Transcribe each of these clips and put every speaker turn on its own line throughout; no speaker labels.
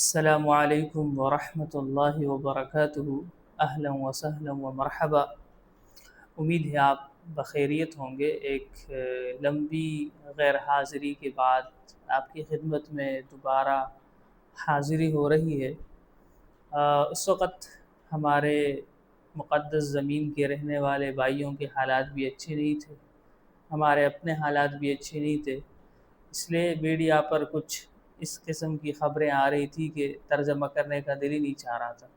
السلام علیکم ورحمۃ اللہ وبرکاتہ۔ اہلا وسہلا ومرحبا۔ امید ہے آپ بخیریت ہوں گے۔ ایک لمبی غیر حاضری کے بعد آپ کی خدمت میں دوبارہ حاضری ہو رہی ہے۔ اس وقت ہمارے مقدس زمین کے رہنے والے بھائیوں کے حالات بھی اچھے نہیں تھے، ہمارے اپنے حالات بھی اچھے نہیں تھے، اس لیے میڈیا پر کچھ اس قسم کی خبریں آ رہی تھی کہ ترجمہ کرنے کا دل ہی نہیں چاہ رہا تھا۔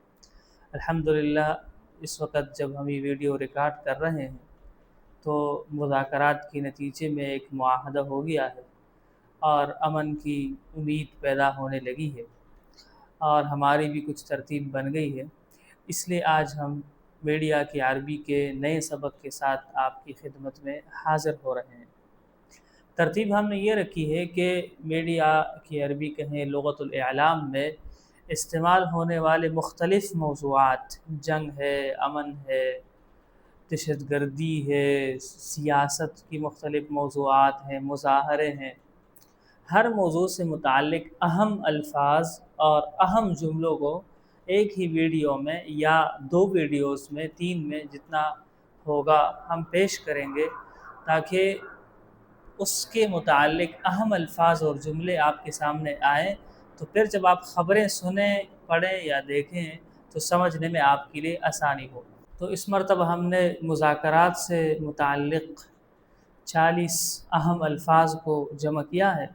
الحمدللہ اس وقت جب ہم یہ ویڈیو ریکارڈ کر رہے ہیں تو مذاکرات کے نتیجے میں ایک معاہدہ ہو گیا ہے اور امن کی امید پیدا ہونے لگی ہے اور ہماری بھی کچھ ترتیب بن گئی ہے۔ اس لیے آج ہم میڈیا کی عربی کے نئے سبق کے ساتھ آپ کی خدمت میں حاضر ہو رہے ہیں۔ ترتیب ہم نے یہ رکھی ہے کہ میڈیا کی عربی کہیں لغت الاعلام میں استعمال ہونے والے مختلف موضوعات، جنگ ہے، امن ہے، دہشت گردی ہے، سیاست کی مختلف موضوعات ہیں، مظاہرے ہیں، ہر موضوع سے متعلق اہم الفاظ اور اہم جملوں کو ایک ہی ویڈیو میں یا 2 ویڈیوز میں 3 میں جتنا ہوگا ہم پیش کریں گے تاکہ اس کے متعلق اہم الفاظ اور جملے آپ کے سامنے آئیں، تو پھر جب آپ خبریں سنیں، پڑھیں یا دیکھیں تو سمجھنے میں آپ کے لیے آسانی ہو۔ تو اس مرتبہ ہم نے مذاکرات سے متعلق 40 اہم الفاظ کو جمع کیا ہے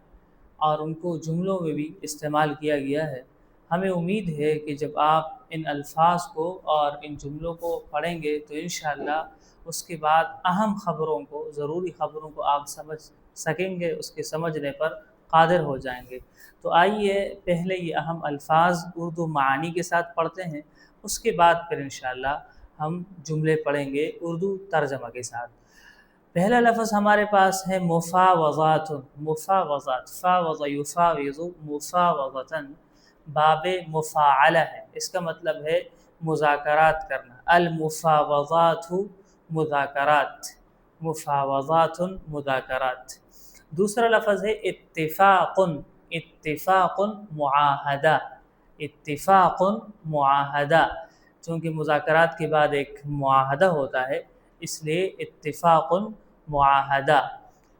اور ان کو جملوں میں بھی استعمال کیا گیا ہے۔ ہمیں امید ہے کہ جب آپ ان الفاظ کو اور ان جملوں کو پڑھیں گے تو انشاءاللہ اس کے بعد اہم خبروں کو، ضروری خبروں کو آپ سمجھ سکیں گے، اس کے سمجھنے پر قادر ہو جائیں گے۔ تو آئیے پہلے یہ اہم الفاظ اردو معانی کے ساتھ پڑھتے ہیں، اس کے بعد پھر انشاءاللہ ہم جملے پڑھیں گے اردو ترجمہ کے ساتھ۔ پہلا لفظ ہمارے پاس ہے مفاوضات۔ مفاوضات، فاوض یفاوض مفاوضۃ، باب مفاعلہ ہے، اس کا مطلب ہے مذاکرات کرنا۔ المفاوضات مذاکرات، مفاوضات مذاکرات۔ دوسرا لفظ ہے اتفاق۔ اتفاق معاہدہ، اتفاق معاہدہ، چونکہ مذاکرات کے بعد ایک معاہدہ ہوتا ہے اس لیے اتفاق معاہدہ۔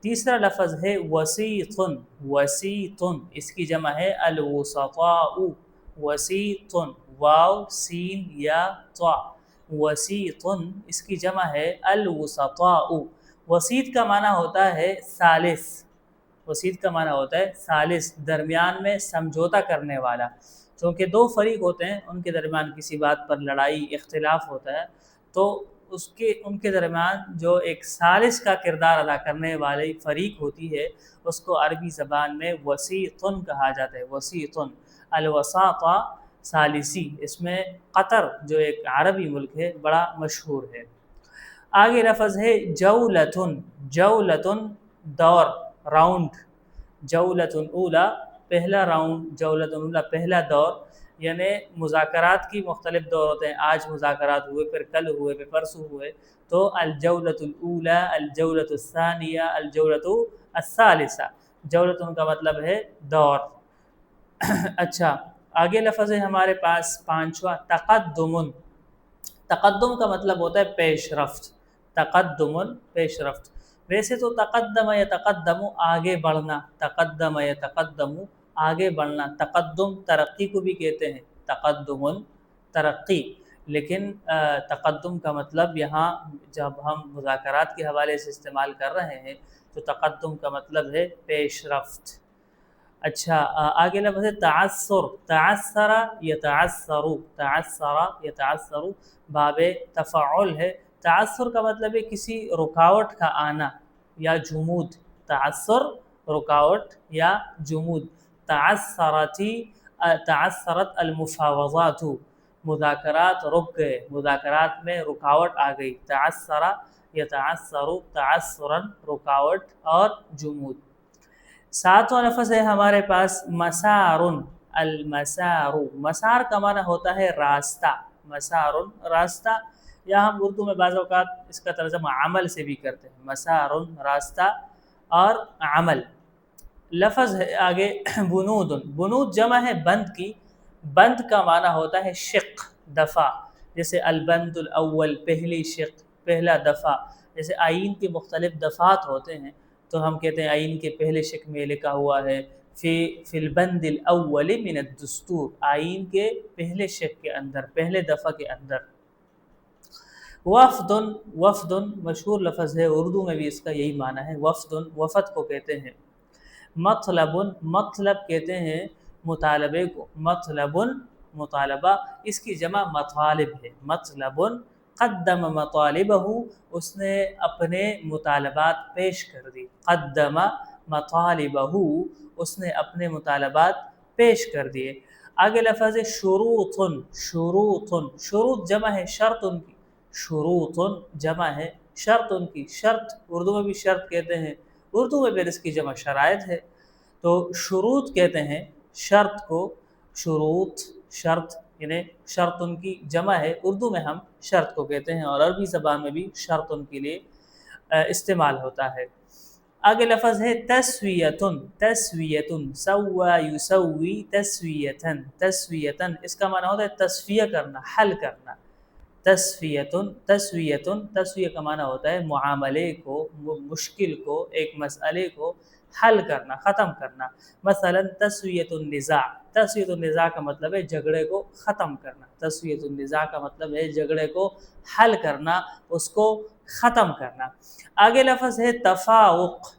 تیسرا لفظ ہے وسیط۔ وسیط، اس کی جمع ہے الوسطاء۔ وسیط، واو سین یا طا، وسیط اس کی جمع ہے الوسطاء۔ وسیط کا معنی ہوتا ہے ثالث۔ وسیط کا معنی ہوتا ہے ثالث، درمیان میں سمجھوتا کرنے والا۔ چونکہ 2 فریق ہوتے ہیں، ان کے درمیان کسی بات پر لڑائی اختلاف ہوتا ہے تو ان کے درمیان جو ایک ثالث کا کردار ادا کرنے والی فریق ہوتی ہے اس کو عربی زبان میں وسیط کہا جاتا ہے۔ وسیط، الوساطہ ثالثی، اس میں قطر جو ایک عربی ملک ہے بڑا مشہور ہے۔ آگے لفظ ہے جولتن۔ جولتن دور، راؤنڈ۔ جولتن اولا پہلا راؤنڈ، جولتن اولا پہلا دور، یعنی مذاکرات کی مختلف دور ہوتے ہیں۔ آج مذاکرات ہوئے، پھر کل ہوئے، پھر پرسوں ہوئے، تو الجولۃ الاولی، الجولۃ الثانیہ، الجولۃ الثالثہ۔ جولتن کا مطلب ہے دور۔ اچھا، آگے لفظ ہے ہمارے پاس پانچواں تقدم۔ تقدم کا مطلب ہوتا ہے پیش رفت۔ تقدم پیش رفت۔ ویسے تو تقدم یتقدم آگے بڑھنا، تقدم یتقدم آگے بڑھنا، تقدم ترقی کو بھی کہتے ہیں، تقدم ترقی، لیکن تقدم کا مطلب یہاں جب ہم مذاکرات کے حوالے سے استعمال کر رہے ہیں تو تقدم کا مطلب ہے پیش رفت۔ اچھا، آگے لفظ ہے تعثر۔ تعثر یتعثر، تعثر یتعثر، باب تفعل ہے۔ تعثر کا مطلب ہے کسی رکاوٹ کا آنا یا جمود۔ تعثر رکاوٹ یا جمود۔ تعثرت المفاوضات، مذاکرات رک گئے، مذاکرات میں رکاوٹ آ گئی۔ تعثر یتعثر تعثرا، رکاوٹ اور جمود۔ ساتواں لفظ ہے ہمارے پاس مسار۔ المسار، مسار کا معنی ہوتا ہے راستہ۔ مسار راستہ، یا ہم اردو میں بعض اوقات اس کا ترجمہ عمل سے بھی کرتے ہیں۔ مسار راستہ اور عمل۔ لفظ ہے آگے بنود۔ بنود جمع ہے بند کی، بند کا معنی ہوتا ہے شق، دفعہ، جیسے البند الاول پہلی شق، پہلا دفعہ. جیسے آئین کے مختلف دفعات ہوتے ہیں تو ہم کہتے ہیں آئین کے پہلے شق میں لکھا ہوا ہے فی البند الاول من الدستور، آئین کے پہلے شق کے اندر، پہلے دفعہ کے اندر. وفد، وفد مشہور لفظ ہے، اردو میں بھی اس کا یہی معنی ہے. وفد، وفد کو کہتے ہیں. مطلب، مطلب کہتے ہیں مطالبے کو. مطلب مطالبہ، اس کی جمع مطالب ہے. مطلب قدم مطالبہ، اس نے اپنے مطالبات پیش کر دی. قدم مطالبہ، اس نے اپنے مطالبات پیش کر دیے. آگے لفظ ہے شروط. شروط، شروط جمع ہے شرط ان کی. شروط جمع ہے شرط ان کی. شرط اردو میں بھی شرط کہتے ہیں، اردو میں بھی اس کی جمع شرائط ہے. تو شروط کہتے ہیں شرط کو. شروط شرط، یعنی شرط ان کی جمع ہے، اردو میں ہم شرط کو کہتے ہیں، اور عربی زبان میں بھی شرط ان کے لیے استعمال ہوتا ہے. آگے لفظ ہے تسویتن. تسویتن، سوا یسوی تسویتن. تسویتن اس کا معنی ہوتا ہے تصفیہ کرنا، حل کرنا. تسویتن، تسویتن، تسویہ کا معنی ہوتا ہے معاملے کو، مشکل کو، ایک مسئلے کو حل کرنا، ختم کرنا. مثلا تسویت النزاع. تسویت النزاع کا مطلب ہے جھگڑے کو ختم کرنا. تسویت النزاع کا مطلب ہے جھگڑے کو حل کرنا، اس کو ختم کرنا. آگے لفظ ہے تفاوق.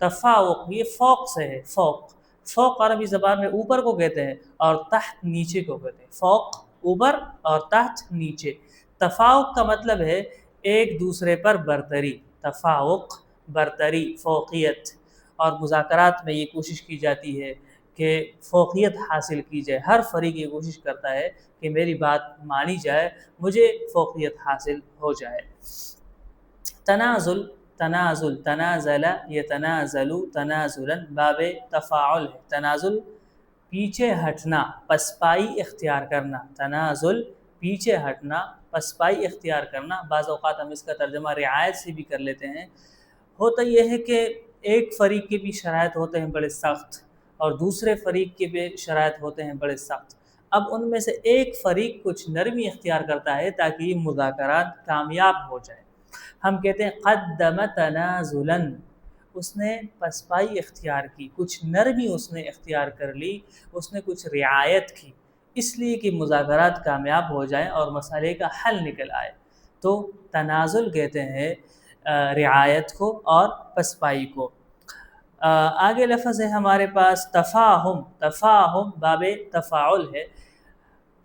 تفاوق یہ فوق سے ہے. فوق، فوق عربی زبان میں اوپر کو کہتے ہیں اور تحت نیچے کو کہتے ہیں. فوق اوپر اور تحت نیچے. تفاوق کا مطلب ہے ایک دوسرے پر برتری. تفاوق برتری، فوقیت. اور مذاکرات میں یہ کوشش کی جاتی ہے کہ فوقیت حاصل کی جائے. ہر فریق یہ کوشش کرتا ہے کہ میری بات مانی جائے، مجھے فوقیت حاصل ہو جائے. تنازل، تنازل، تنازل یتنازل تنازلا باب تفاعل ہے. تنازل پیچھے ہٹنا، پسپائی اختیار کرنا. تنازل پیچھے ہٹنا، پسپائی اختیار کرنا. بعض اوقات ہم اس کا ترجمہ رعایت سے بھی کر لیتے ہیں. ہوتا یہ ہے کہ ایک فریق کے بھی شرائط ہوتے ہیں بڑے سخت، اور دوسرے فریق کے بھی شرائط ہوتے ہیں بڑے سخت. اب ان میں سے ایک فریق کچھ نرمی اختیار کرتا ہے تاکہ یہ مذاکرات کامیاب ہو جائے. ہم کہتے ہیں قدم تنازلا، اس نے پسپائی اختیار کی، کچھ نرمی اس نے اختیار کر لی، اس نے کچھ رعایت کی، اس لیے کہ مذاکرات کامیاب ہو جائیں اور مسئلے کا حل نکل آئے. تو تنازل کہتے ہیں رعایت کو اور پسپائی کو. آگے لفظ ہے ہمارے پاس تفاہم. تفاہم باب تفاعل ہے.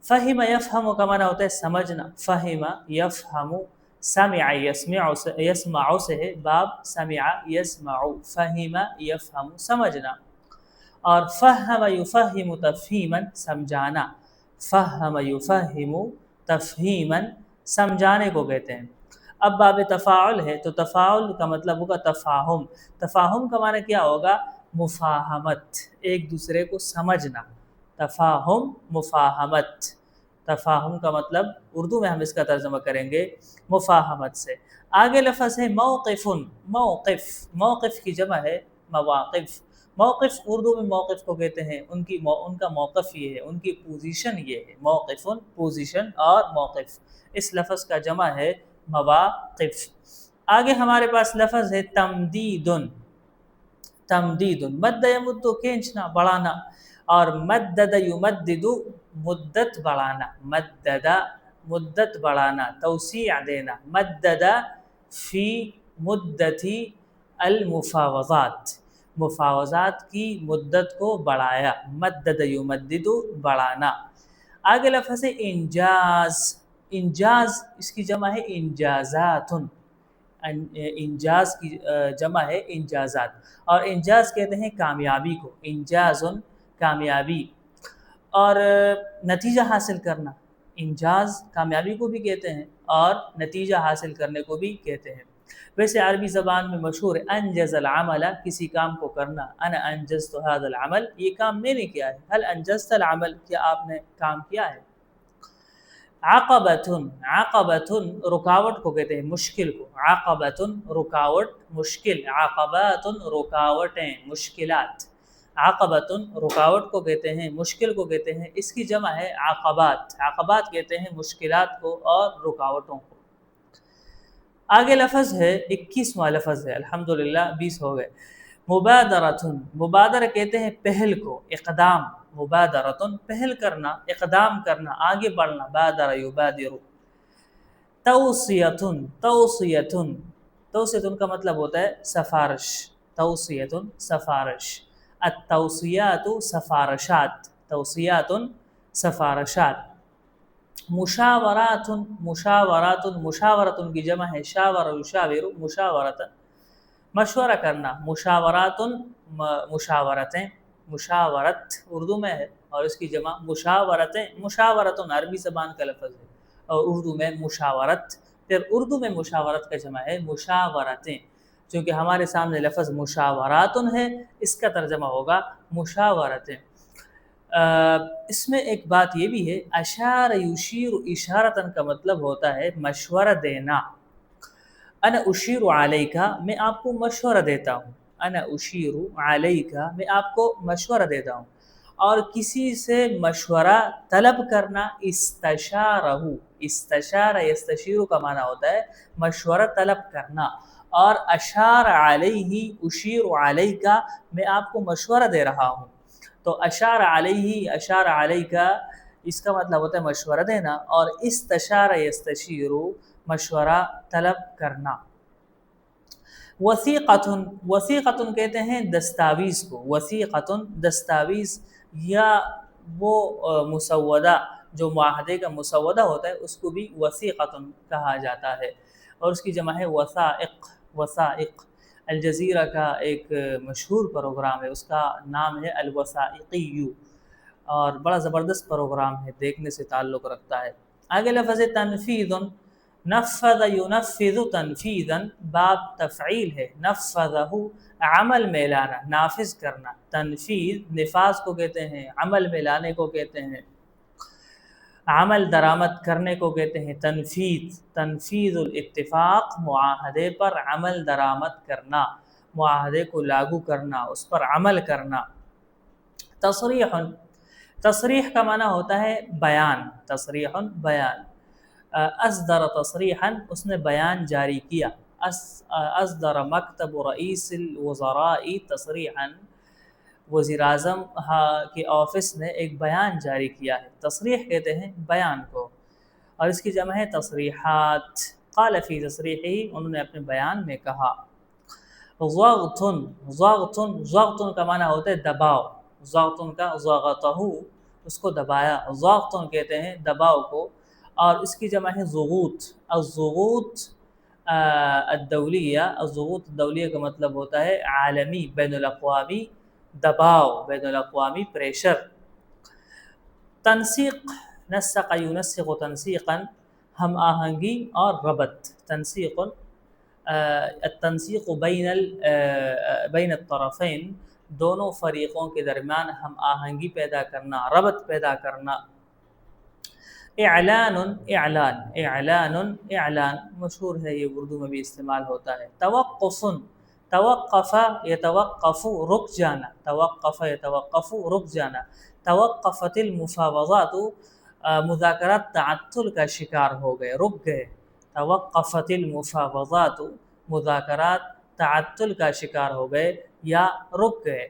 فہم یفہم کا معنی ہوتا ہے سمجھنا. فہم یفہم، سمع یسمع، یسمع سے ہے، باب سمع یسمع. فہم یفہم سمجھنا. اور فہم یفہم تفہیما سمجھانا. فہم یفہم تفہیما سمجھانے کو کہتے ہیں. اب باب تفاعل ہے تو تفاعل کا مطلب ہوگا تفاہم. تفاہم کا معنی کیا ہوگا؟ مفاہمت، ایک دوسرے کو سمجھنا. تفاہم مفاہمت. تفاہم کا مطلب اردو میں ہم اس کا ترجمہ کریں گے مفاہمت سے. آگے لفظ ہے موقف. موقف، موقف کی جمع ہے مواقف. موقف اردو میں موقف کو کہتے ہیں ان کا موقف یہ ہے، ان کی پوزیشن یہ ہے. موقف پوزیشن اور موقف، اس لفظ کا جمع ہے مواقف. آگے ہمارے پاس لفظ ہے تمدید. تمدید، مد یمد کھینچنا، بڑھانا، اور مدد یمدد مدت بڑھانا. مدد مدت بڑھانا، توسیع دینا. مدد فی مدتی المفاوضات، مفاوضات کی مدت کو بڑھایا. مدد یمدد بڑھانا. آگے لفظ ہے انجاز. انجاز اس کی جمع ہے انجازات. انجاز کی جمع ہے انجازات، اور انجاز کہتے ہیں کامیابی کو. انجاز کامیابی اور نتیجہ حاصل کرنا. انجاز کامیابی کو بھی کہتے ہیں اور نتیجہ حاصل کرنے کو بھی کہتے ہیں. ویسے عربی زبان میں مشہور ہے انجز العمل، کسی کام کو کرنا. انا انجزت هذا العمل، یہ کام میں نے کیا ہے. هل انجزت العمل، کیا آپ نے کام کیا ہے. عقبۃ، عقبۃ رکاوٹ کو کہتے ہیں، مشکل کو. عقبۃ رکاوٹ، مشکل. عقبات رکاوٹیں، مشکلات. عقبتن رکاوٹ کو کہتے ہیں، مشکل کو کہتے ہیں، اس کی جمع ہے عقبات، عقبات کہتے ہیں مشکلات کو اور رکاوٹوں کو۔ آگے لفظ ہے 21واں لفظ ہے، الحمدللہ 20 ہو گئے۔ مبادرتن، مبادرہ کہتے ہیں پہل کو، اقدام، مبادرتن پہل کرنا، اقدام کرنا، آگے بڑھنا، بادر یبادر۔ توصیتن، توصیتن، توصیتن کا مطلب ہوتا ہے سفارش، توصیتن سفارش، التوصیات سفارشات، توصیات سفارشات۔ مشاورات، مشاورات، مشاورت کی جمع ہے شاور یشاور، مشاورت مشورہ کرنا، مشاورات مشاورتیں، مشاورت اردو میں ہے اور اس کی جمع مشاورتیں، مشاورت عربی زبان کا لفظ ہے اور اردو میں مشاورت، پھر اردو میں مشاورت کا جمع ہے مشاورتیں، چونکہ ہمارے سامنے لفظ مشاورات ہے، اس کا ترجمہ ہوگا مشاورتیں۔ اس میں ایک بات یہ بھی ہے، اشار یشیر اشارتن کا مطلب ہوتا ہے مشورہ دینا۔ انا اشیر علیکہ، میں آپ کو مشورہ دیتا ہوں، انا اشیر علیکہ، میں آپ کو مشورہ دیتا ہوں۔ اور کسی سے مشورہ طلب کرنا استشارہ، استشارہ یستشیر کا معنی ہوتا ہے مشورہ طلب کرنا، اور اشار علیہ اشیر علیکہ، میں آپ کو مشورہ دے رہا ہوں۔ تو اشار علیہ، اشار علیکہ اس کا مطلب ہوتا ہے مشورہ دینا، اور استشار یستشیر مشورہ طلب کرنا۔ وثیقۃ، وثیقۃ کہتے ہیں دستاویز کو، وثیقۃ دستاویز یا وہ مسودہ جو معاہدے کا مسودہ ہوتا ہے اس کو بھی وثیقۃ کہا جاتا ہے، اور اس کی جمع ہے وثائق، وثائق۔ الجزیرہ کا ایک مشہور پروگرام ہے، اس کا نام ہے الوثائقی، اور بڑا زبردست پروگرام ہے، دیکھنے سے تعلق رکھتا ہے۔ آگے لفظ تنفیذ، نفذ ینفذ تنفیذا، باب تفعیل ہے، نفذہ عمل میں لانا، نافذ کرنا، تنفیذ نفاذ کو کہتے ہیں، عمل میں لانے کو کہتے ہیں، عمل درآمد کرنے کو کہتے ہیں تنفیذ، تنفیذ الاتفاق، معاہدے پر عمل درآمد کرنا، معاہدے کو لاگو کرنا، اس پر عمل کرنا۔ تصریح، تصریح کا معنی ہوتا ہے بیان، تصریح بیان۔ اصدر تصریحا، اس نے بیان جاری کیا، اصدر مکتب رئیس الوزراء تصریحا، وزیر اعظم کے آفس نے ایک بیان جاری کیا ہے، تصریح کہتے ہیں بیان کو، اور اس کی جمع ہے تصریحات۔ قال فی تصریحہ، انہوں نے اپنے بیان میں کہا۔ ضغط، ضغط، ضغط کا معنی ہوتا ہے دباؤ، ضغط کا ضغطہ، اس کو دبایا، ضغط کہتے ہیں دباؤ کو، اور اس کی جمع ہے ضغوط، الضغوط الدولیہ، الضغوط الدولیہ کا مطلب ہوتا ہے عالمی، بین الاقوامی دباؤ، بین الاقوامی پریشر۔ تنسیق، نسق ینسق تنسیقا، ہم آہنگی اور ربط، تنسیق التنسیق بین الطرفین، دونوں فریقوں کے درمیان ہم آہنگی پیدا کرنا، ربط پیدا کرنا۔ اعلان، اعلان، اعلان، اعلان مشہور ہے، یہ اردو میں بھی استعمال ہوتا ہے۔ توقف، توقف یتوقف رک جانا، توقف یتوقف رک جانا۔ توقفت المفاوضات، مذاکرات تعطل کا شکار ہو گئے، رک گئے۔ توقفت المفاوضات، مذاکرات تعطل کا شکار ہو گئے یا رک گئے۔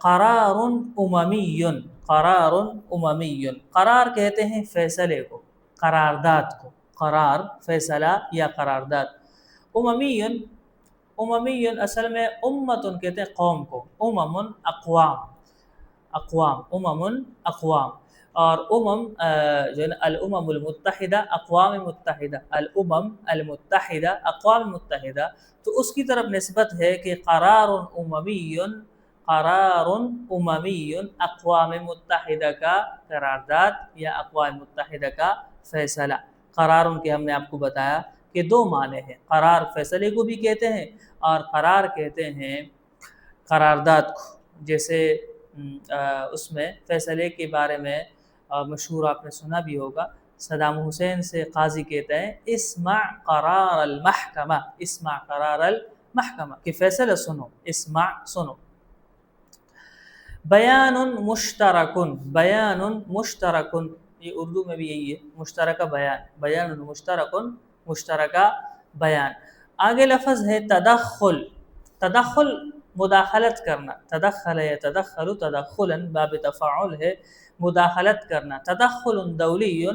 قرار اممی، قرار اممی، قرار کہتے ہیں فیصلے کو، قرارداد کو، قرار فیصلہ یا قرارداد۔ اممی، اممی اصل میں امتن کہتے ہیں قوم کو، امم اقوام، اقوام، امم اقوام، اور جو ہے نا الامم المتحدہ، اقوام متحدہ، الامم المتحدہ، اقوام متحدہ، تو اس کی طرف نسبت ہے کہ قرار اممی، قرار اممی، اقوام متحدہ کا قرارداد یا اقوام متحدہ کا فیصلہ۔ قرار کے ہم نے آپ کو بتایا کہ دو معنی ہیں، قرار فیصلے کو بھی کہتے ہیں اور قرار کہتے ہیں قرارداد کو، جیسے اس میں فیصلے کے بارے میں مشہور آپ نے سنا بھی ہوگا، صدام حسین سے قاضی کہتا ہے اسمع قرار المحکمہ، اسمع قرار المحکمہ، کہ فیصلہ سنو، اسمع سنو۔ بیان مشترکن، بیان مشترکن، یہ اردو میں بھی یہی ہے، مشترکہ بیان، بیان مشترکن، مشترکہ بیان۔ آگے لفظ ہے تدخل، تدخل مداخلت کرنا، تدخل یتدخل تدخلا باب تفاعل ہے، مداخلت کرنا، تدخل دولی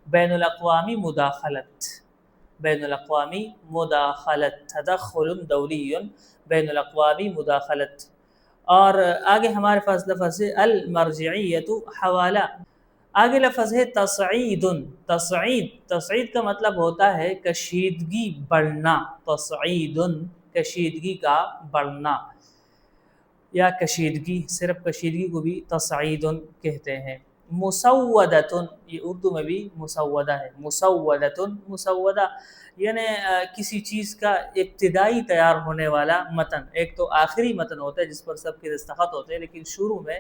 بین الاقوامی مداخلت، بین الاقوامی مداخلت، تدخل دولی بین الاقوامی مداخلت۔ اور آگے ہمارے پاس لفظ ہے المرجعیت، حوالہ۔ آگے لفظ ہے تصعید، تصعید، تصعید کا مطلب ہوتا ہے کشیدگی بڑھنا، تصعید کشیدگی کا بڑھنا یا کشیدگی، صرف کشیدگی کو بھی تصعید کہتے ہیں۔ مسودۃ، یہ اردو میں بھی مسودہ ہے، مسودۃ، مسودہ یعنی کسی چیز کا ابتدائی تیار ہونے والا متن، ایک تو آخری متن ہوتا ہے جس پر سب کے دستخط ہوتے ہیں، لیکن شروع میں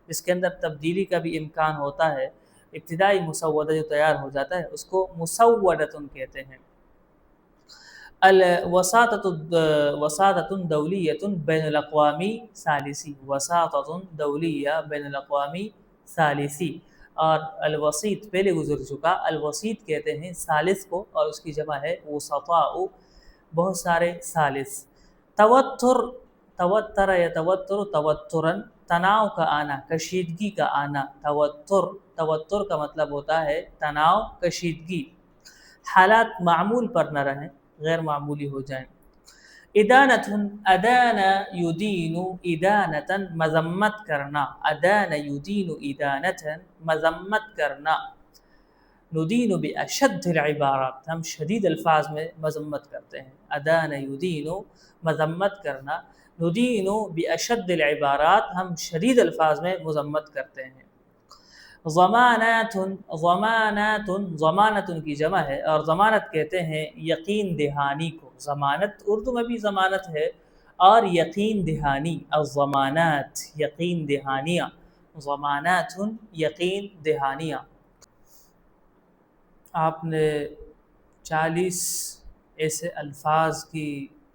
جس کے اندر تبدیلی کا بھی امکان ہوتا ہے، ابتدائی مسودہ جو تیار ہو جاتا ہے اس کو مسودۃ کہتے ہیں۔ الوساطۃ، وساطۃ دولیۃ بین الاقوامی ثالثی، وساطۃ دولیہ بین الاقوامی ثالثی۔ اور الوسیط پہلے گزر چکا، الوسیط کہتے ہیں ثالث کو، اور اس کی جمع ہے وسطاء، بہت سارے ثالث۔ توتر، توتر یتوتر توترا، تناؤ کا آنا، کشیدگی کا آنا، توتر، توتر کا مطلب ہوتا ہے تناؤ، کشیدگی۔ حالات معمول پر نہ رہیں، غیر معمولی ہو جائیں۔ ادانت، ادان یدین ادانتا، مذمت کرنا، ادان یدین ادانتا، مذمت کرنا۔ ندین باشد العبارات، ہم شدید الفاظ میں مذمت کرتے ہیں، ادان یدین مذمت کرنا، ندین باشد العبارات، ہم شدید الفاظ میں مذمت کرتے ہیں۔ ضمانات، ضمانات، ضمانت کی جمع ہے، اور ضمانت کہتے ہیں یقین دہانی کو، ضمانت اردو میں بھی ضمانت ہے اور یقین دہانی، الضمانات یقین دہانیاں، ضمانات یقین دہانیاں۔ آپ نے 40 ایسے الفاظ کی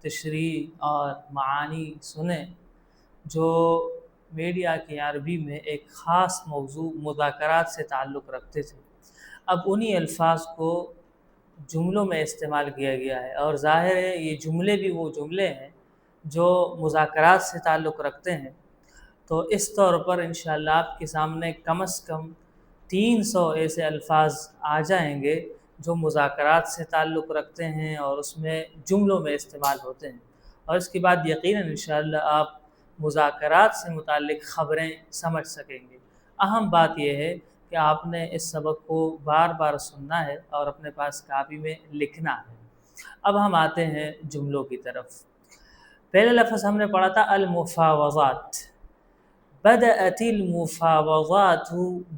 تشریح اور معانی سنے جو میڈیا کی عربی میں ایک خاص موضوع مذاکرات سے تعلق رکھتے تھے۔ اب انہی الفاظ کو جملوں میں استعمال کیا گیا ہے، اور ظاہر ہے یہ جملے بھی وہ جملے ہیں جو مذاکرات سے تعلق رکھتے ہیں۔ تو اس طور پر انشاءاللہ آپ کے سامنے کم از کم 300 ایسے الفاظ آ جائیں گے جو مذاکرات سے تعلق رکھتے ہیں اور اس میں جملوں میں استعمال ہوتے ہیں، اور اس کے بعد یقیناً انشاءاللہ آپ مذاکرات سے متعلق خبریں سمجھ سکیں گے۔ اہم بات یہ ہے کہ آپ نے اس سبق کو بار بار سننا ہے اور اپنے پاس کاپی میں لکھنا ہے۔ اب ہم آتے ہیں جملوں کی طرف۔ پہلے لفظ ہم نے پڑھا تھا المفاوضات۔ بدأت المفاوضات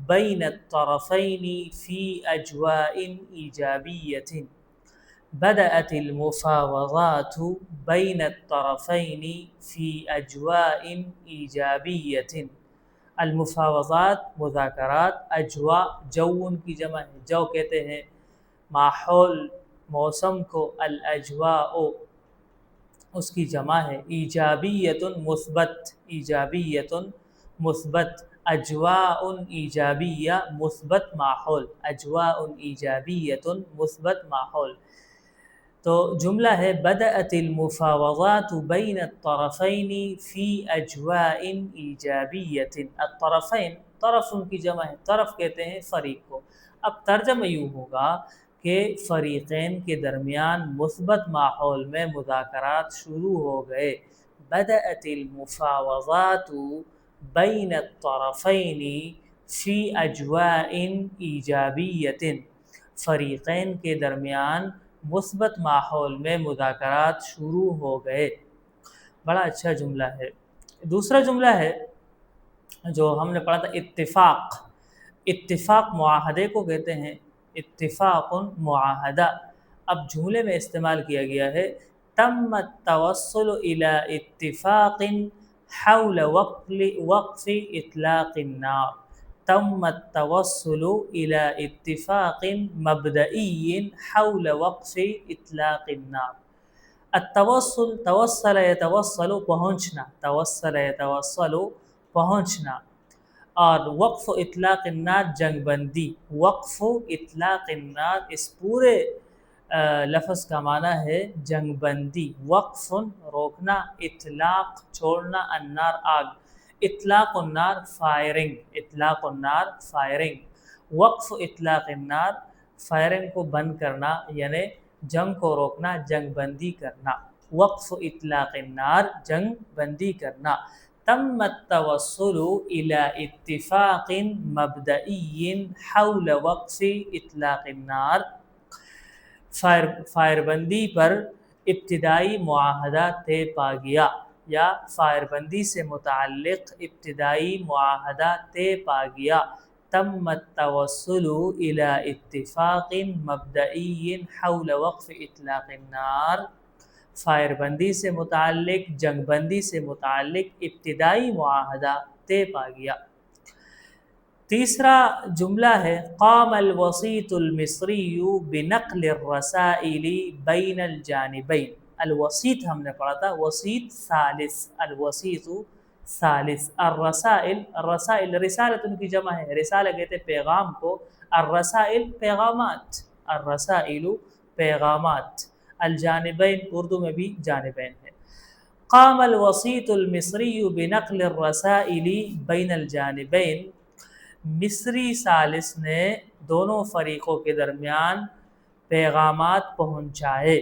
بين الطرفين في أجواء إيجابية، بدأت المفاوضات بين الطرفين في أجواء إيجابية۔ المفاوضات مذاکرات، اجواء جو کی جمع ہے، جو کہتے ہیں ماحول، موسم کو، الاجواء اس کی جمع ہے، ایجابیت مثبت، ایجابیت مثبت، اجواء ایجابیہ مثبت ماحول، اجواء ایجابیت مثبت ماحول۔ تو جملہ ہے بدأت المفاوضات بین الطرفین فی اجواء ایجابیت۔ الطرفین، طرف ان کی جمع ہے، طرف کہتے ہیں فریق کو۔ اب ترجمہ یوں ہوگا کہ فریقین کے درمیان مثبت ماحول میں مذاکرات شروع ہو گئے۔ بدأت المفاوضات بین الطرفین فی اجواء ایجابیت، فریقین کے درمیان مثبت ماحول میں مذاکرات شروع ہو گئے۔ بڑا اچھا جملہ ہے۔ دوسرا جملہ ہے جو ہم نے پڑھا تھا اتفاق، اتفاق معاہدے کو کہتے ہیں، اتفاق معاہدہ۔ اب جملے میں استعمال کیا گیا ہے تم التوصل الى اتفاق حول وقف اطلاق النار، تم التوصل الى اتفاق مبدئی حول وقف اطلاق النار۔ التوصل، توصل یتوصل پہنچنا، توصل یتوصل پہنچنا، اور وقف و اطلاق النار جنگ بندی. وقف و اطلاق النار اس پورے لفظ کا معنی ہے جنگ بندی. وقف روکنا، اطلاق چھوڑنا، النار آگ. اطلاق النار فائرنگ، اطلاق النار فائرنگ. وقف اطلاق النار فائرنگ کو بند کرنا، یعنی جنگ کو روکنا، جنگ بندی کرنا. وقف اطلاق النار جنگ بندی کرنا. تم التوصل الى اتفاق مبدئی حول وقف اطلاق النار. فائر بندی پر ابتدائی معاہدہ طے پا گیا، یا فائر بندی سے متعلق ابتدائی معاہدہ طے پا گیا. تم التوصل الى اتفاق مبدئی حول وقف اطلاق النار. فائر بندی سے متعلق، جنگ بندی سے متعلق ابتدائی معاہدہ طے پا گیا. تیسرا جملہ ہے قام الوسيط المصری بنقل الرسائل بین الجانبین. الوسيط ہم نے پڑھا تھا، وسیط ثالث، الوسيط ثالث. الرسائل، الرسائل رسالت ان کی جمع ہے، رسالہ کہتے ہیں پیغام کو، الرسائل پیغامات، الرسائل پیغامات. الجانبین اردو میں بھی جانبین ہے. قام الوسيط المصری بنقل الرسائل بین الجانبین. مصری ثالث نے دونوں فریقوں کے درمیان پیغامات پہنچائے.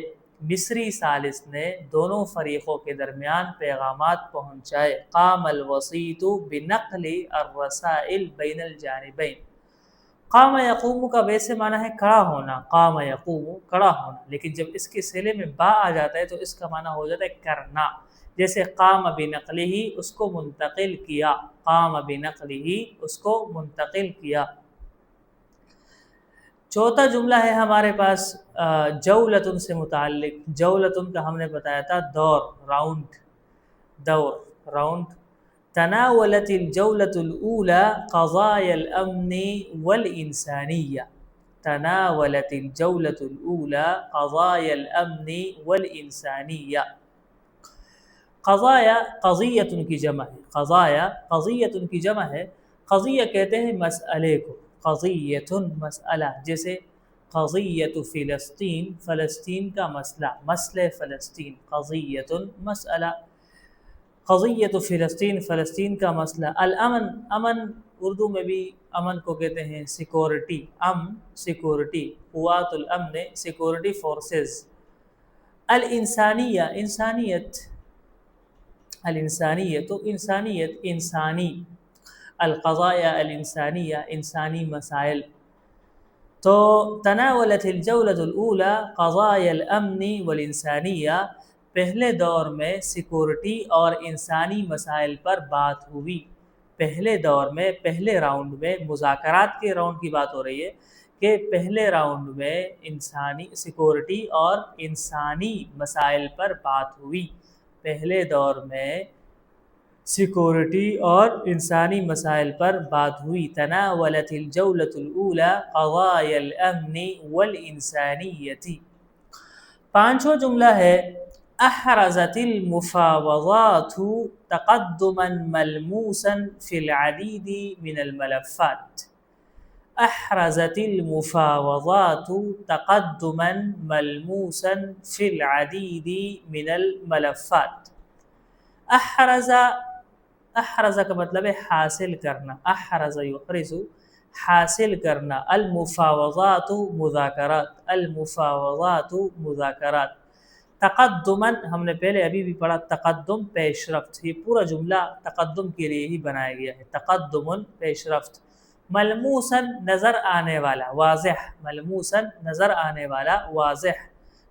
مصری ثالث نے دونوں فریقوں کے درمیان پیغامات پہنچائے. قام الوسيط بنقل الرسائل بین الجانبین. قام یقوم کا ویسے معنی ہے کھڑا ہونا، قام یقوم کھڑا ہونا، لیکن جب اس کے صلے میں با آ جاتا ہے تو اس کا معنی ہو جاتا ہے کرنا. جیسے قام بنقلہ، اس کو منتقل کیا، قام بنقلہ اس کو منتقل کیا. چوتھا جملہ ہے ہمارے پاس جولتن سے متعلق. جولتن کا ہم نے بتایا تھا دور، راؤنڈ، دور، راؤنڈ. تناولت الجولة الأولى قضايا الأمن والإنسانية. تناولت الجولة الأولى قضايا الأمن والإنسانية. قضایا قضیۃ کی جمع ہے، قضایا قضیۃ کی جمع ہے. قضیہ کہتے ہیں مسئلے کو، قضیۃ مسئلہ. جیسے قضیۃ فلسطین، فلسطین کا مسئلہ، مسئلہ فلسطین. قضیۃ مسئلہ، قضیۃ فلسطین فلسطین کا مسئلہ. الامن، امن اردو میں بھی امن کو کہتے ہیں سیکورٹی. امن سیکورٹی، قوات الامن سیکورٹی فورسز. الانسانیہ انسانیت، الانسانیت انسانیت انسانی. القضایا الانسانیہ انسانی مسائل. تو تناولت الجولة الأولى قضايا الأمن والإنسانية، پہلے دور میں سیکورٹی اور انسانی مسائل پر بات ہوئی. پہلے دور میں، پہلے راؤنڈ میں، مذاکرات کے راؤنڈ کی بات ہو رہی ہے کہ پہلے راؤنڈ میں انسانی سیکورٹی اور انسانی مسائل پر بات ہوئی. پہلے دور میں سیکورٹی اور انسانی مسائل پر بات ہوئی. تناولت الجولة الأولى قضايا الأمن والإنسانية. پانچواں جملہ ہے احرزت المفاوضات تقدما ملموسا في العديد من الملفات. احرزت المفاوضات تقدما ملموسا في العديد من الملفات. احرز، احرز کا مطلب ہے حاصل کرنا، احرز یحرز حاصل کرنا. المفاوضات مذاکرات، المفاوضات مذاکرات. تقدماً ہم نے پہلے ابھی بھی پڑھا، تقدم پیش رفت. یہ پورا جملہ تقدم کے لیے ہی بنایا گیا ہے، تقدم پیش رفت. ملموساً نظر آنے والا، واضح، ملموساً نظر آنے والا، واضح.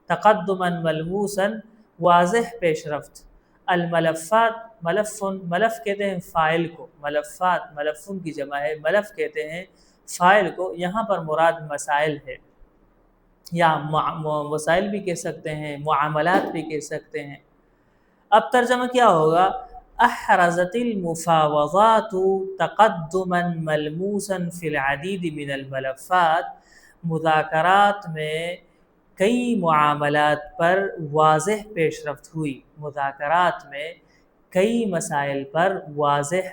تقدماً ملموساً واضح پیش رفت. الملفات، ملف، ملف کہتے ہیں فائل کو، ملفات ملفن کی جمع ہے، ملف کہتے ہیں فائل کو. یہاں پر مراد مسائل ہے، یا مسائل بھی کہہ سکتے ہیں، معاملات بھی کہہ سکتے ہیں. اب ترجمہ کیا ہوگا؟ احرزت المفاوضات تقدما ملموسا فی العدید من الملفات. مذاکرات میں کئی معاملات پر واضح پیش رفت ہوئی، مذاکرات میں کئی مسائل پر واضح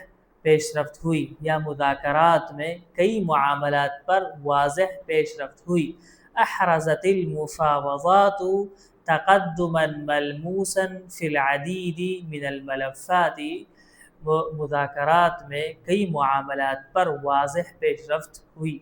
پیش رفت ہوئی یا مذاکرات میں کئی معاملات پر واضح پیش رفت ہوئی۔ احرزت المفاوضات تقدما ملموسا فی العدید من الملفات، مذاکرات میں کئی معاملات پر واضح پیش رفت ہوئی